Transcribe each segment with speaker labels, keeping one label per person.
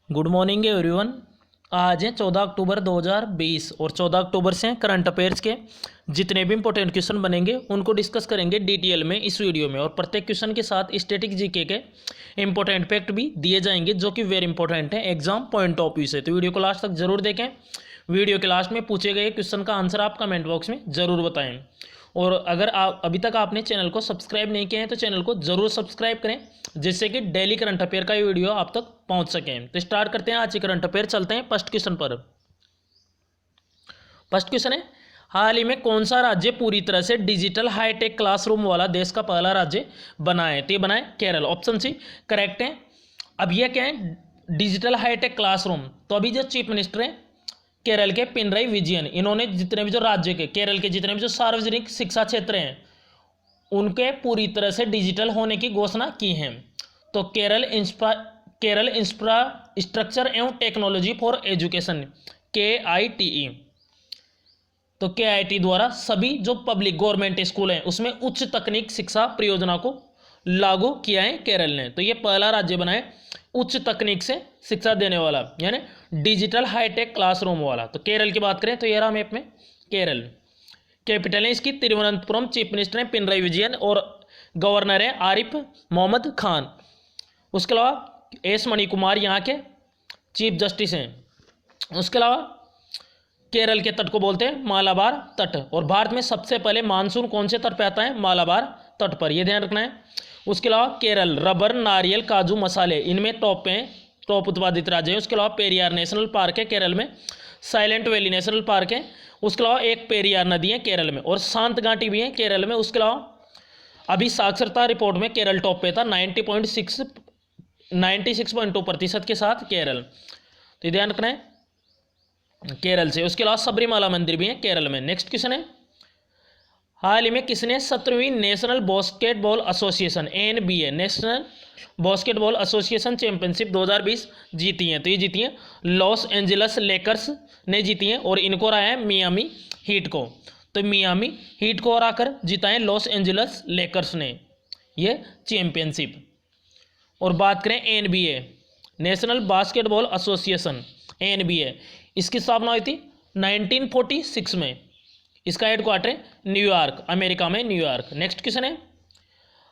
Speaker 1: Good morning everyone. आज है 14 अक्टूबर 2020 और 14 अक्टूबर से करंट अफेयर्स के जितने भी इंपॉर्टेंट क्वेश्चन बनेंगे उनको डिस्कस करेंगे डिटेल में इस वीडियो में। और प्रत्येक क्वेश्चन के साथ स्टैटिक जीके के इंपॉर्टेंट फैक्ट भी दिए जाएंगे जो कि वेरी इंपॉर्टेंट है एग्जाम पॉइंट ऑफ व्यू से। तो वीडियो को लास्ट तक जरूर देखें। वीडियो के लास्ट में पूछे गए क्वेश्चन का आंसर आप कमेंट बॉक्स में ज़रूर बताएं। और अगर आप अभी तक आपने चैनल को सब्सक्राइब नहीं किया है तो चैनल को ज़रूर सब्सक्राइब करें जिससे कि डेली करंट अफेयर का ये वीडियो आप तक पहुंच सके। तो स्टार्ट करते हैं आज के करंट अफेयर। चलते हैं फर्स्ट क्वेश्चन पर। फर्स्ट क्वेश्चन है, हाल ही में कौन सा राज्य पूरी तरह से डिजिटल हाईटेक क्लासरूम वाला देश का पहला राज्य बना है? तो ये बना है केरल। ऑप्शन सी करेक्ट है। अब यह क्या है डिजिटल हाईटेक क्लासरूम? तो अभी जो चीफ मिनिस्टर है केरल के पिनराई विजयन, इन्होंने जितने भी जो राज्य के केरल के जितने भी जो सार्वजनिक शिक्षा क्षेत्र हैं उनके पूरी तरह से डिजिटल होने की घोषणा की है। तो केरल इंफ्रास्ट्रक्चर एवं टेक्नोलॉजी फॉर एजुकेशन KITE, तो KIT द्वारा सभी जो पब्लिक गवर्नमेंट स्कूल हैं उसमें उच्च तकनीक शिक्षा परियोजना को लागू किया है केरल ने। तो ये पहला राज्य बना है उच्च तकनीक से शिक्षा देने वाला, यानी डिजिटल हाईटेक क्लासरूम वाला। तो केरल की बात करें तो ये रहा मैप में केरल। कैपिटल है इसकी तिरुवनंतपुरम, चीफ मिनिस्टर है पिनराई विजयन और गवर्नर है आरिफ मोहम्मद खान। उसके अलावा एस मणिकुमार यहाँ के चीफ जस्टिस हैं। उसके अलावा केरल के तट को बोलते हैं मालाबार तट। और भारत में सबसे पहले मानसून कौन से तट पे आता है? मालाबार तट पर, यह ध्यान रखना है। उसके अलावा केरल रबर, नारियल, काजू, मसाले इनमें टॉप पे हैं, टॉप उत्पादित राज्य है। उसके अलावा पेरियार नेशनल पार्क है केरल में, साइलेंट वैली नेशनल पार्क है। उसके अलावा एक पेरियार नदी है केरल में और शांत घाटी भी है केरल में। उसके अलावा अभी साक्षरता रिपोर्ट में केरल टॉप पे था 96.2% के साथ केरल। तो ध्यान रखना है केरल से। उसके अलावा सबरीमाला मंदिर भी है केरल में। नेक्स्ट क्वेश्चन है, हाल ही में किसने 17वीं national basketball association NBA national basketball association championship 2020 जीती है? तो ये जीती है लॉस एंजल्स लेकर्स ने जीती है और इनको रहा है मियामी हीट को। तो मियामी हीट को हराकर जीता है लॉस एंजल्स लेकर्स ने ये चैंपियनशिप। और बात करें NBA national basketball association NBA, इसकी स्थापना हुई थी 1946 में। इसका हेडक्वार्टर है न्यूयॉर्क, अमेरिका में न्यूयॉर्क। नेक्स्ट क्वेश्चन है,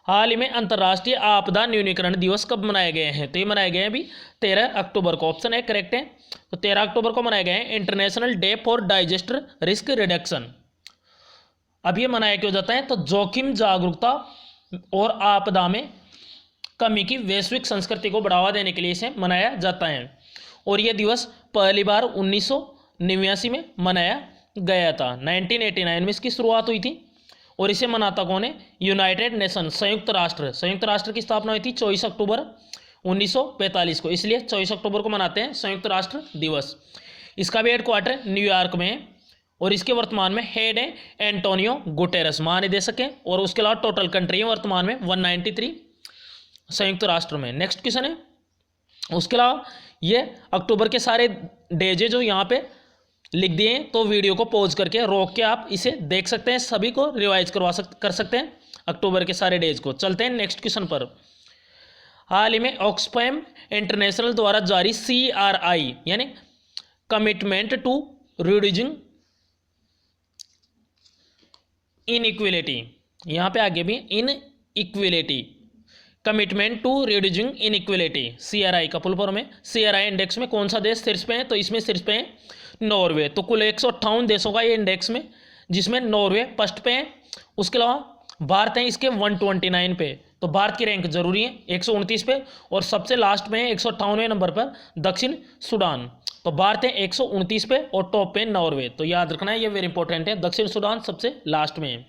Speaker 1: हाल ही में अंतर्राष्ट्रीय आपदा न्यूनीकरण दिवस कब मनाए गए हैं? तो ये मनाए गए हैं अभी 13 अक्टूबर को। ऑप्शन है करेक्ट है। तो 13 अक्टूबर को मनाए गए हैं international day for disaster risk reduction. अब ये मनाया क्यों जाता है? तो जोखिम जागरूकता और आपदा में कमी की वैश्विक संस्कृति को बढ़ावा देने के लिए इसे मनाया जाता है। और यह दिवस पहली बार 1989 में मनाया गया था। 1989 में इसकी शुरुआत हुई थी। और इसे मनाता कौन है? यूनाइटेड नेशन, संयुक्त राष्ट्र की स्थापना हुई थी 24 अक्टूबर 1945 को, इसलिए 24 अक्टूबर को मनाते हैं संयुक्त राष्ट्र दिवस। इसका भी हेडक्वार्टर न्यूयॉर्क में है और इसके वर्तमान में हेड है एंटोनियो गुटेरस, महानिदेशक है। और उसके अलावा टोटल कंट्री है वर्तमान में 193 संयुक्त राष्ट्र में। नेक्स्ट क्वेश्चन है, उसके अलावा ये अक्टूबर के सारे डेज है जो यहाँ पे लिख दिए हैं, तो वीडियो को पॉज करके रोक के आप इसे देख सकते हैं, सभी को रिवाइज कर सकते हैं अक्टूबर के सारे डेज को। चलते हैं नेक्स्ट क्वेश्चन पर। हाल ही में ऑक्सफैम इंटरनेशनल द्वारा जारी CRI यानी कमिटमेंट टू रिड्यूसिंग इनइक्वलिटी, यहाँ पे आगे भी inequality, commitment to reducing inequality CRI का फुल फॉर्म है। CRI इंडेक्स में कौन सा देश शीर्ष पे है? तो इसमें शीर्ष पे है नॉर्वे। तो कुल 158 देशों का ये इंडेक्स में, जिसमें नॉर्वे फर्स्ट पे है। उसके अलावा भारत है इसके 129 पे। तो भारत की रैंक जरूरी है 129 पे। और सबसे लास्ट में है 158वें नंबर पर दक्षिण सूडान। तो भारत है 129 पे और टॉप पे नॉर्वे। तो याद रखना है, ये वेरी इंपॉर्टेंट है। दक्षिण सूडान सबसे लास्ट में है।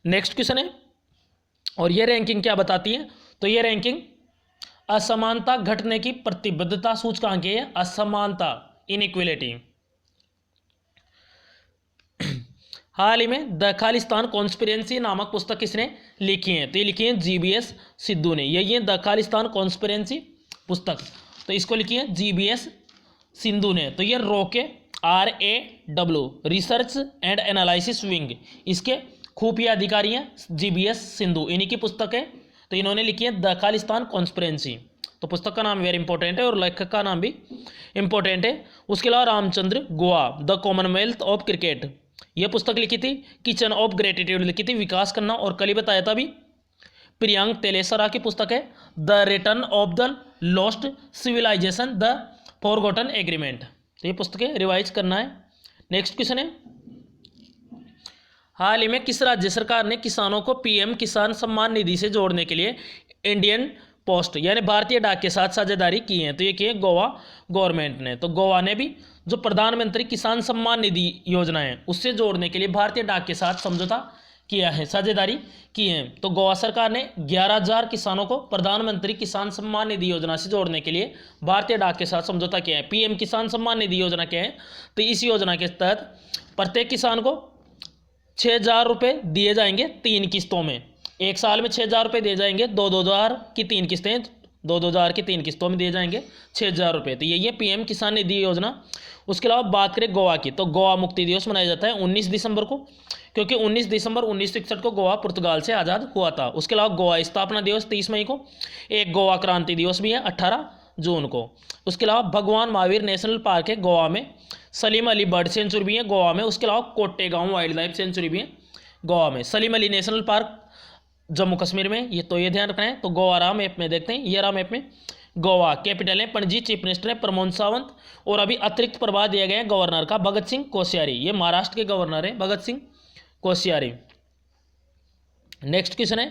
Speaker 1: नेक्स्ट क्वेश्चन है, और ये रैंकिंग क्या बताती है? तो ये रैंकिंग असमानता घटने की प्रतिबद्धता सूचकांक है, असमानता इनइक्वलिटी। हाल ही में द खालिस्तान कॉन्स्पिरेंसी नामक पुस्तक किसने लिखी है? तो ये लिखी है GBS सिद्धू ने। यही है द खालिस्तान कॉन्स्पिरेंसी पुस्तक, तो इसको लिखी है GBS सिद्धू ने। तो ये रोके RAW research and analysis wing, इसके खुफिया अधिकारी हैं GBS सिद्धू, इन्हीं की पुस्तक है। तो इन्होंने लिखी है द खालिस्तान कॉन्स्पिरेंसी। तो पुस्तक का नाम वेरी इंपॉर्टेंट है और लेखक का नाम भी इंपॉर्टेंट है। उसके अलावा Ramchandra Goa, the Commonwealth of cricket, यह पुस्तक लिखी थी। किचन ऑफ ग्रेटिट्यूड लिखी थी, विकास खन्ना, और कल ही बताया था भी प्रियांक तेलेसरा की पुस्तक है the return of the lost civilization, the forgotten agreement. तो ये पुस्तकें रिवाइज करना है। नेक्स्ट क्वेश्चन है, हाल ही में किस राज्य सरकार ने किसानों को पीएम किसान सम्मान निधि से जोड़ने के लिए इंडियन पोस्ट यानी भारतीय डाक के साथ साझेदारी की है? तो ये की है गोवा गवर्नमेंट ने। तो गोवा ने भी जो प्रधानमंत्री किसान सम्मान निधि योजना है उससे जोड़ने के लिए भारतीय डाक के साथ समझौता किया है, साझेदारी की है। तो गोवा सरकार ने 11,000 किसानों को प्रधानमंत्री किसान सम्मान निधि योजना से जोड़ने के लिए भारतीय डाक के साथ समझौता किया है। पीएम किसान सम्मान निधि योजना क्या है? तो इस योजना के तहत प्रत्येक किसान को 6,000 रुपये दिए जाएंगे 3 किस्तों में। एक साल में 6,000 रुपये दिए जाएंगे, 2,000 की 3 किस्तें, 2,000 की 3 किस्तों में दिए जाएंगे 6,000 रुपये। तो यही है पीएम किसान निधि योजना। उसके अलावा बात करें गोवा की, तो गोवा मुक्ति दिवस मनाया जाता है 19 दिसंबर को, क्योंकि 19 दिसंबर 1961 को गोवा पुर्तगाल से आज़ाद हुआ था। उसके अलावा गोवा स्थापना दिवस 30 मई को, एक गोवा क्रांति दिवस भी है 18 जून को। उसके अलावा भगवान महावीर नेशनल पार्क है गोवा में, सलीम अली बर्ड सेंचुरी भी है गोवा में। उसके अलावा कोट्टेगांव वाइल्ड लाइफ सेंचुरी भी है गोवा में। सलीम अली नेशनल पार्क जम्मू कश्मीर में, ये तो ये ध्यान रखना है। तो गोवा रहा मैप में, देखते हैं ये रहा मैप में गोवा। कैपिटल है पणजी, चीफ मिनिस्टर है प्रमोद सावंत, और अभी अतिरिक्त प्रभार दिया गया है गवर्नर का भगत सिंह कोश्यारी, ये महाराष्ट्र के गवर्नर है भगत सिंह कोश्यारी। नेक्स्ट क्वेश्चन है,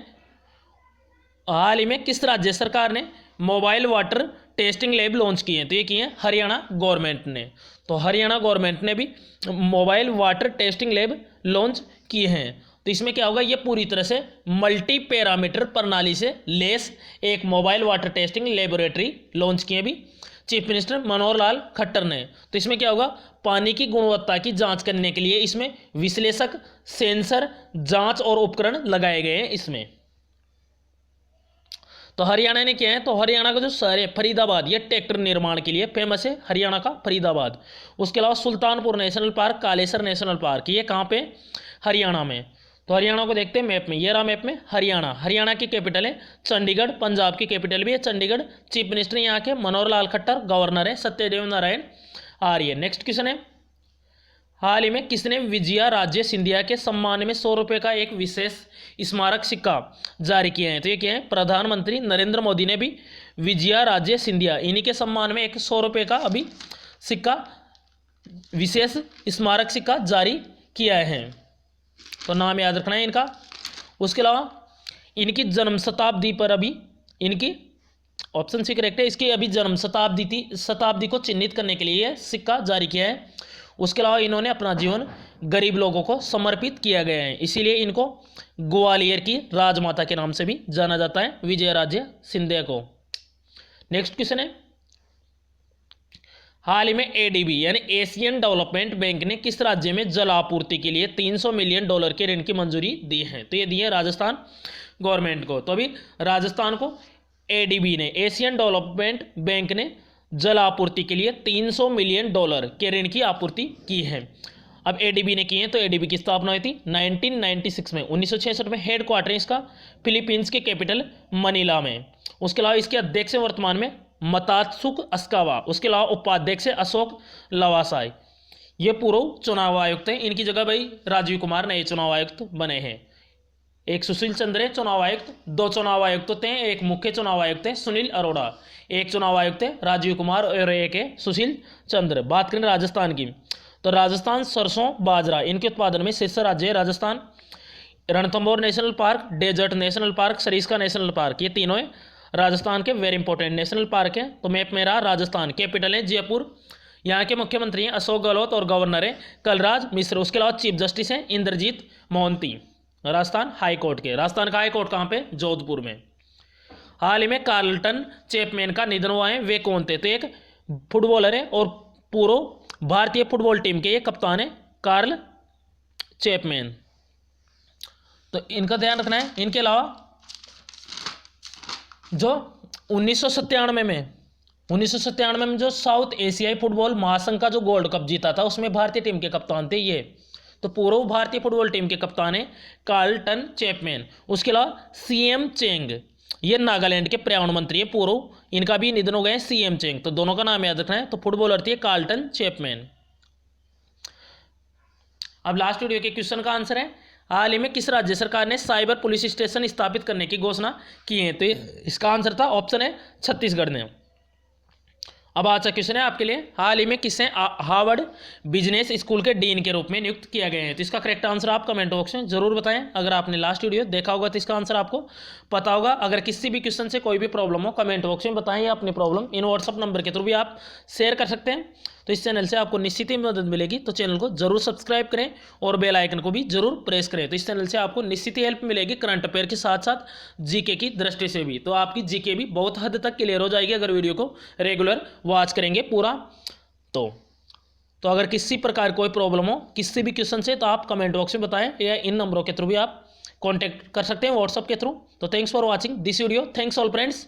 Speaker 1: हाल ही में किस राज्य सरकार ने mobile water testing lab launch किए हैं? तो ये किए हैं हरियाणा गवर्नमेंट ने। तो हरियाणा गवर्नमेंट ने भी mobile water testing lab launch किए हैं। तो इसमें क्या होगा, ये पूरी तरह से मल्टी पैरामीटर प्रणाली से लेस एक mobile water testing laboratory launch किए भी चीफ मिनिस्टर मनोहर लाल खट्टर ने। तो इसमें क्या होगा, पानी की गुणवत्ता की जांच करने के लिए इसमें विश्लेषक, सेंसर, जांच और उपकरण लगाए गए हैं इसमें। तो हरियाणा ने क्या है, तो हरियाणा का जो शहर है फरीदाबाद, ये ट्रैक्टर निर्माण के लिए फेमस है हरियाणा का फरीदाबाद। उसके अलावा Sultanpur national park, Kalesar national park, ये कहाँ पे, हरियाणा में। तो हरियाणा को देखते हैं मैप में, ये रहा मैप में हरियाणा। हरियाणा की कैपिटल है चंडीगढ़, पंजाब की कैपिटल भी है चंडीगढ़। चीफ मिनिस्टर यहाँ के मनोहर लाल खट्टर, गवर्नर है सत्यदेव नारायण आर्य। नेक्स्ट क्वेश्चन है, हाल ही में किसने विजया राजे सिंधिया के सम्मान में 100 रुपये का एक विशेष स्मारक सिक्का जारी किया है? तो ये क्या है, प्रधानमंत्री नरेंद्र मोदी ने भी विजया राजे सिंधिया, इन्हीं के सम्मान में एक 100 रुपये का अभी सिक्का, विशेष स्मारक सिक्का जारी किया है। तो नाम याद रखना है इनका। उसके अलावा इनकी जन्म शताब्दी पर अभी, इनकी ऑप्शन सी करेक्ट है, इसकी अभी जन्म शताब्दी को चिन्हित करने के लिए सिक्का जारी किया है। उसके अलावा इन्होंने अपना जीवन गरीब लोगों को समर्पित किया गया है, इसीलिए इनको ग्वालियर की राजमाता के नाम से भी जाना जाता है, विजया राजे सिंधिया को। नेक्स्ट क्वेश्चन है, हाल ही में एडीबी यानी एशियन डेवलपमेंट बैंक ने किस राज्य में जल आपूर्ति के लिए $300 मिलियन के ऋण की मंजूरी दी है? तो ये दी है राजस्थान गवर्नमेंट को। तो अभी राजस्थान को एडीबी ने, एशियन डेवलपमेंट बैंक ने जल आपूर्ति के लिए $300 मिलियन के ऋण की आपूर्ति की है। अब एडीबी ने की है, तो एडीबी की स्थापना हुई थी 1996 में, 1966 में। हेडक्वार्टर इसका फिलीपींस के कैपिटल मनीला में। उसके अलावा इसके अध्यक्ष हैं वर्तमान में मतात्सुक अस्कावा। उसके अलावा उपाध्यक्ष है अशोक लवासाई। ये पूर्व चुनाव आयुक्त हैं, इनकी जगह भाई राजीव कुमार नए चुनाव आयुक्त बने हैं। एक सुशील चंद्र है चुनाव आयुक्त, 2 चुनाव आयुक्त होते हैं, एक मुख्य चुनाव आयुक्त है सुनील अरोड़ा, एक चुनाव आयुक्त है राजीव कुमार और एक है सुशील चंद्र। बात करें राजस्थान की, तो राजस्थान सरसों बाजरा इनके उत्पादन में शीर्ष राज्य है Rajasthan. Ranthambore national park, desert national park, Sariska national park, ये तीनों है राजस्थान के वेरी इंपॉर्टेंट नेशनल पार्क है। तो मैप में रहा राजस्थान। कैपिटल है जयपुर, यहाँ के मुख्यमंत्री हैं अशोक गहलोत और गवर्नर है कलराज मिश्र। उसके अलावा चीफ जस्टिस हैं इंद्रजीत मोहंती, राजस्थान हाई कोर्ट के। राजस्थान का हाई कोर्ट कहाँ पे, जोधपुर में। हाल ही में कार्लटन चैपमैन का निधन हुआ है, वे कौन थे? तो एक फुटबॉलर है और पूर्व भारतीय फुटबॉल टीम के ये कप्तान है कार्ल चैपमैन, तो इनका ध्यान रखना है। इनके अलावा जो 1997 में जो साउथ एशियाई फुटबॉल महासंघ का जो गोल्ड कप जीता था उसमें भारतीय टीम के कप्तान थे ये, तो पूर्व भारतीय फुटबॉल टीम के कप्तान है कार्लटन चैपमैन। उसके अलावा सीएम चेंग, ये नागालैंड के पर्यावरण मंत्री है पूर्व, इनका भी निधन हो गया है सीएम चेंग। तो दोनों का नाम याद रखना है। तो फुटबॉलर थी कार्ल्टन चैपमैन। अब लास्ट वीडियो के क्वेश्चन का आंसर है, हाल ही में किस राज्य सरकार ने साइबर पुलिस स्टेशन स्थापित करने की घोषणा की है? तो इसका आंसर था ऑप्शन है छत्तीसगढ़ ने। अब आज का क्वेश्चन है आपके लिए, हाल ही में किसे हार्वर्ड बिजनेस स्कूल के डीन के रूप में नियुक्त किया गया है? तो इसका करेक्ट आंसर आप कमेंट बॉक्स में जरूर बताएं। अगर आपने लास्ट वीडियो देखा होगा तो इसका आंसर आपको पता होगा। अगर किसी भी क्वेश्चन से कोई भी प्रॉब्लम हो कमेंट बॉक्स में बताएं, या अपनी प्रॉब्लम इन व्हाट्सअप नंबर के थ्रू भी आप शेयर कर सकते हैं। तो इस चैनल से आपको निश्चित ही मदद मिलेगी, तो चैनल को जरूर सब्सक्राइब करें और बेल आइकन को भी जरूर प्रेस करें। तो इस चैनल से आपको निश्चित ही हेल्प मिलेगी करंट अफेयर के साथ साथ जीके की दृष्टि से भी। तो आपकी जीके भी बहुत हद तक क्लियर हो जाएगी अगर वीडियो को रेगुलर वॉच करेंगे पूरा। तो अगर किसी प्रकार कोई प्रॉब्लम हो किसी भी क्वेश्चन से, तो आप कमेंट बॉक्स में बताएं, या इन नंबरों के थ्रू भी आप कॉन्टैक्ट कर सकते हैं व्हाट्सअप के थ्रू। तो thanks for watching this video. Thanks all friends.